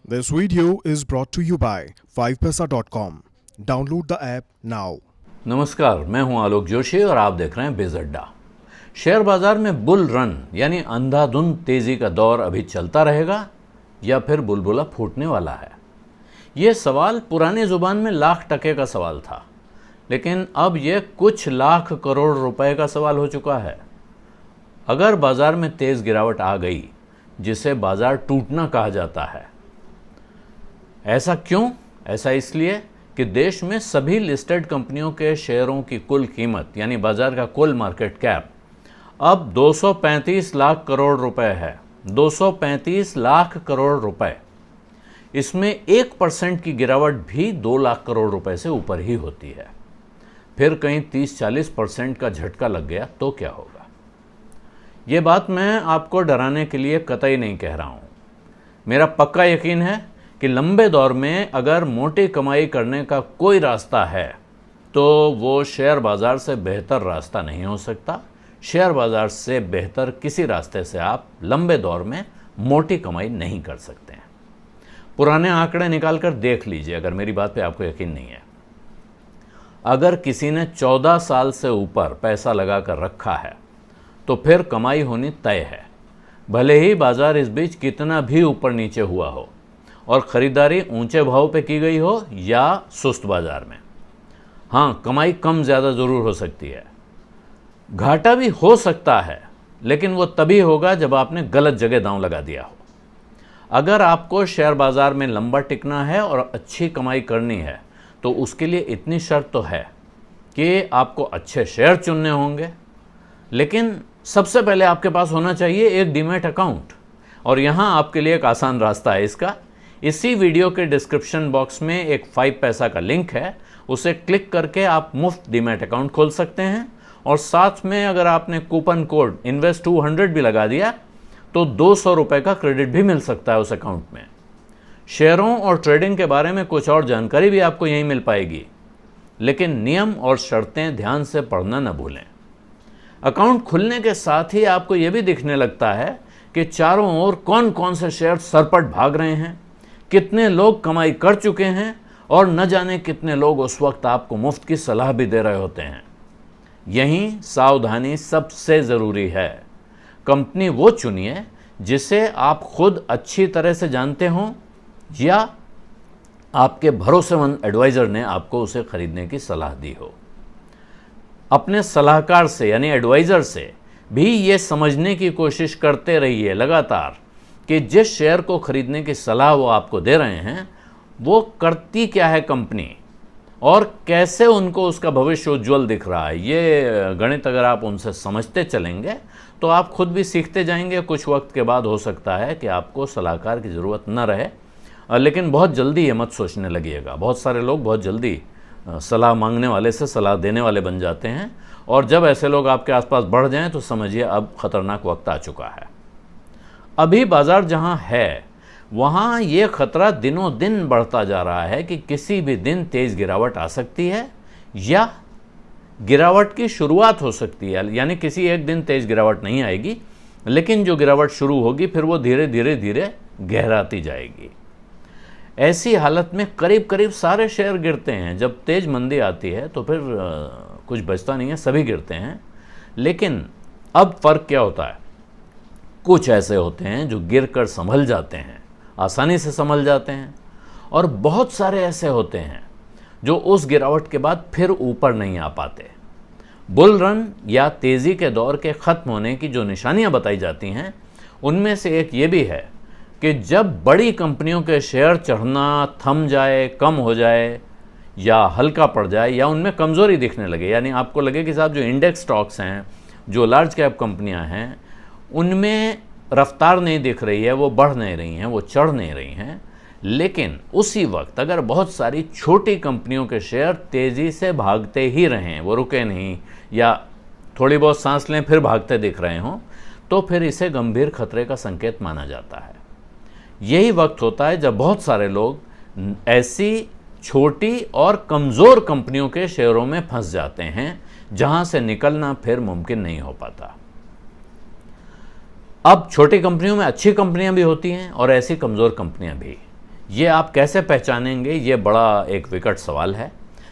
This video is brought to you by 5paisa.com. Download the app now. नमस्कार, मैं हूं आलोक जोशी और आप देख रहे हैं बिज अड्डा। शेयर बाजार में बुल रन यानी अंधाधुंध तेजी का दौर अभी चलता रहेगा या फिर बुलबुला फूटने वाला है? ये सवाल पुरानी जुबान में लाख टके का सवाल था, लेकिन अब ये कुछ लाख करोड़ रुपए का सवाल हो चुका है। अगर बाजार में तेज गिरावट आ गई, जिसे बाजार टूटना कहा जाता है, ऐसा क्यों? ऐसा इसलिए कि देश में सभी लिस्टेड कंपनियों के शेयरों की कुल कीमत यानी बाजार का कुल मार्केट कैप अब 235 लाख करोड़ रुपए है। 235 लाख करोड़ रुपए। इसमें 1% की गिरावट भी 2 लाख करोड़ रुपए से ऊपर ही होती है। फिर कहीं 30-40% का झटका लग गया तो क्या होगा? ये बात मैं आपको डराने के लिए कतई नहीं कह रहा हूं। मेरा पक्का यकीन है कि लंबे दौर में अगर मोटी कमाई करने का कोई रास्ता है तो वो शेयर बाजार से बेहतर रास्ता नहीं हो सकता। शेयर बाजार से बेहतर किसी रास्ते से आप लंबे दौर में मोटी कमाई नहीं कर सकते हैं। पुराने आंकड़े निकाल कर देख लीजिए अगर मेरी बात पे आपको यकीन नहीं है। अगर किसी ने 14 साल से ऊपर पैसा लगा कर रखा है तो फिर कमाई होनी तय है, भले ही बाजार इस बीच कितना भी ऊपर नीचे हुआ हो और ख़रीदारी ऊंचे भाव पे की गई हो या सुस्त बाजार में। हाँ, कमाई कम ज़्यादा ज़रूर हो सकती है, घाटा भी हो सकता है, लेकिन वो तभी होगा जब आपने गलत जगह दांव लगा दिया हो। अगर आपको शेयर बाजार में लंबा टिकना है और अच्छी कमाई करनी है तो उसके लिए इतनी शर्त तो है कि आपको अच्छे शेयर चुनने होंगे, लेकिन सबसे पहले आपके पास होना चाहिए एक डीमैट अकाउंट। और यहाँ आपके लिए एक आसान रास्ता है इसका। इसी वीडियो के डिस्क्रिप्शन बॉक्स में एक 5 पैसा का लिंक है, उसे क्लिक करके आप मुफ्त डीमैट अकाउंट खोल सकते हैं और साथ में अगर आपने कूपन कोड इन्वेस्ट 200 भी लगा दिया तो 200 रुपये का क्रेडिट भी मिल सकता है उस अकाउंट में। शेयरों और ट्रेडिंग के बारे में कुछ और जानकारी भी आपको यहीं मिल पाएगी, लेकिन नियम और शर्तें ध्यान से पढ़ना न भूलें। अकाउंट खुलने के साथ ही आपको यह भी दिखने लगता है कि चारों ओर कौन कौन से शेयर सरपट भाग रहे हैं, कितने लोग कमाई कर चुके हैं और न जाने कितने लोग उस वक्त आपको मुफ्त की सलाह भी दे रहे होते हैं। यहीं सावधानी सबसे ज़रूरी है। कंपनी वो चुनिए जिसे आप खुद अच्छी तरह से जानते हों या आपके भरोसेमंद एडवाइज़र ने आपको उसे खरीदने की सलाह दी हो। अपने सलाहकार से यानी एडवाइज़र से भी ये समझने की कोशिश करते रहिए लगातार कि जिस शेयर को खरीदने की सलाह वो आपको दे रहे हैं वो करती क्या है कंपनी और कैसे उनको उसका भविष्य उज्ज्वल दिख रहा है। ये गणित अगर आप उनसे समझते चलेंगे तो आप खुद भी सीखते जाएंगे। कुछ वक्त के बाद हो सकता है कि आपको सलाहकार की ज़रूरत न रहे, लेकिन बहुत जल्दी ये मत सोचने लगिएगा। बहुत सारे लोग बहुत जल्दी सलाह मांगने वाले से सलाह देने वाले बन जाते हैं और जब ऐसे लोग आपके आसपास बढ़ जाएं तो समझिए अब ख़तरनाक वक्त आ चुका है। अभी बाजार जहां है वहां ये खतरा दिनों दिन बढ़ता जा रहा है कि किसी भी दिन तेज गिरावट आ सकती है या गिरावट की शुरुआत हो सकती है। यानी किसी एक दिन तेज गिरावट नहीं आएगी, लेकिन जो गिरावट शुरू होगी फिर वो धीरे धीरे धीरे गहराती जाएगी। ऐसी हालत में करीब करीब सारे शेयर गिरते हैं। जब तेज मंदी आती है तो फिर कुछ बचता नहीं है, सभी गिरते हैं। लेकिन अब फर्क क्या होता है? कुछ ऐसे होते हैं जो गिरकर संभल जाते हैं, आसानी से संभल जाते हैं, और बहुत सारे ऐसे होते हैं जो उस गिरावट के बाद फिर ऊपर नहीं आ पाते। बुल रन या तेज़ी के दौर के ख़त्म होने की जो निशानियां बताई जाती हैं उनमें से एक ये भी है कि जब बड़ी कंपनियों के शेयर चढ़ना थम जाए, कम हो जाए या हल्का पड़ जाए या उनमें कमज़ोरी दिखने लगे। यानी आपको लगे कि साहब जो इंडेक्स स्टॉक्स हैं, जो लार्ज कैप कंपनियां हैं, उनमें रफ्तार नहीं दिख रही है, वो बढ़ नहीं रही हैं, वो चढ़ नहीं रही हैं, लेकिन उसी वक्त अगर बहुत सारी छोटी कंपनियों के शेयर तेज़ी से भागते ही रहें, वो रुके नहीं या थोड़ी बहुत सांस लें फिर भागते दिख रहे हों, तो फिर इसे गंभीर खतरे का संकेत माना जाता है। यही वक्त होता है जब बहुत सारे लोग ऐसी छोटी और कमज़ोर कंपनियों के शेयरों में फंस जाते हैं जहां से निकलना फिर मुमकिन नहीं हो पाता। अब छोटी कंपनियों में अच्छी कंपनियां भी होती हैं और ऐसी कमज़ोर कंपनियां भी। ये आप कैसे पहचानेंगे, ये बड़ा एक विकट सवाल है।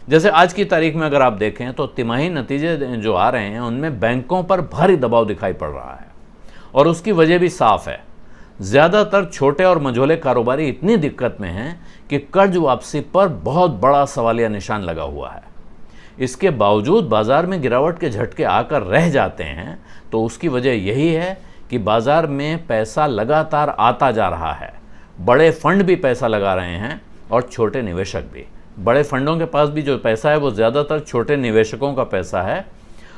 जैसे आज की तारीख में अगर आप देखें तो तिमाही नतीजे जो आ रहे हैं उनमें बैंकों पर भारी दबाव दिखाई पड़ रहा है और उसकी वजह भी साफ है। ज़्यादातर छोटे और मझोले कारोबारी इतनी दिक्कत में हैं कि कर्ज वापसी पर बहुत बड़ा सवालिया निशान लगा हुआ है। इसके बावजूद बाजार में गिरावट के झटके आकर रह जाते हैं तो उसकी वजह यही है कि बाजार में पैसा लगातार आता जा रहा है। बड़े फंड भी पैसा लगा रहे हैं और छोटे निवेशक भी। बड़े फंडों के पास भी जो पैसा है वो ज़्यादातर छोटे निवेशकों का पैसा है।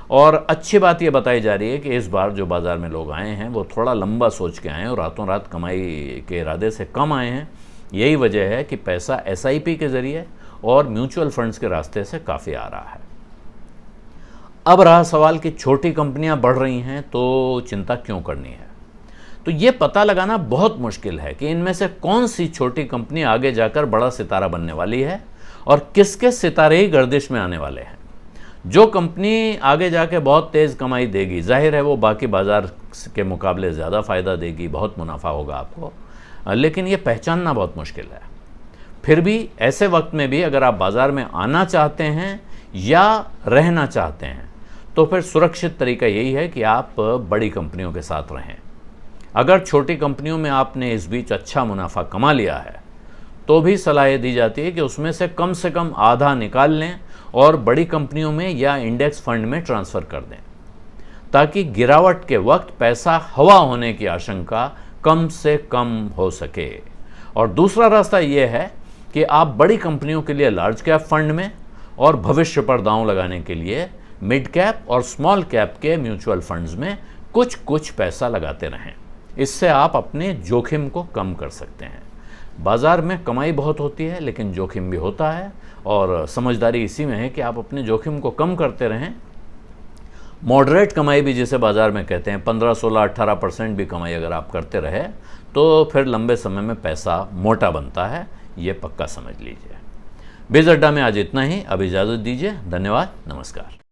और अच्छी बात ये बताई जा रही है कि इस बार जो बाज़ार में लोग आए हैं वो थोड़ा लंबा सोच के आए हैं और रातों रात कमाई के इरादे से कम आए हैं। यही वजह है कि पैसा SIP के ज़रिए और म्यूचुअल फंड्स के रास्ते से काफ़ी आ रहा है। अब रहा सवाल कि छोटी कंपनियां बढ़ रही हैं तो चिंता क्यों करनी है। तो ये पता लगाना बहुत मुश्किल है कि इनमें से कौन सी छोटी कंपनी आगे जाकर बड़ा सितारा बनने वाली है और किसके सितारे ही गर्दिश में आने वाले हैं। जो कंपनी आगे जाके बहुत तेज़ कमाई देगी, जाहिर है वो बाकी बाज़ार के मुकाबले ज़्यादा फ़ायदा देगी, बहुत मुनाफा होगा आपको, लेकिन ये पहचानना बहुत मुश्किल है। फिर भी ऐसे वक्त में भी अगर आप बाज़ार में आना चाहते हैं या रहना चाहते हैं तो फिर सुरक्षित तरीका यही है कि आप बड़ी कंपनियों के साथ रहें। अगर छोटी कंपनियों में आपने इस बीच अच्छा मुनाफा कमा लिया है तो भी सलाह ये दी जाती है कि उसमें से कम आधा निकाल लें और बड़ी कंपनियों में या इंडेक्स फंड में ट्रांसफ़र कर दें, ताकि गिरावट के वक्त पैसा हवा होने की आशंका कम से कम हो सके। और दूसरा रास्ता ये है कि आप बड़ी कंपनियों के लिए लार्ज कैप फंड में और भविष्य पर दांव लगाने के लिए मिड कैप और स्मॉल कैप के म्यूचुअल फंड्स में कुछ पैसा लगाते रहें। इससे आप अपने जोखिम को कम कर सकते हैं। बाज़ार में कमाई बहुत होती है लेकिन जोखिम भी होता है और समझदारी इसी में है कि आप अपने जोखिम को कम करते रहें। मॉडरेट कमाई भी जिसे बाज़ार में कहते हैं, 15, 16, 18% भी कमाई अगर आप करते रहे तो फिर लंबे समय में पैसा मोटा बनता है, ये पक्का समझ लीजिए। बिज़ अड्डा में आज इतना ही। अब इजाज़त दीजिए। धन्यवाद। नमस्कार।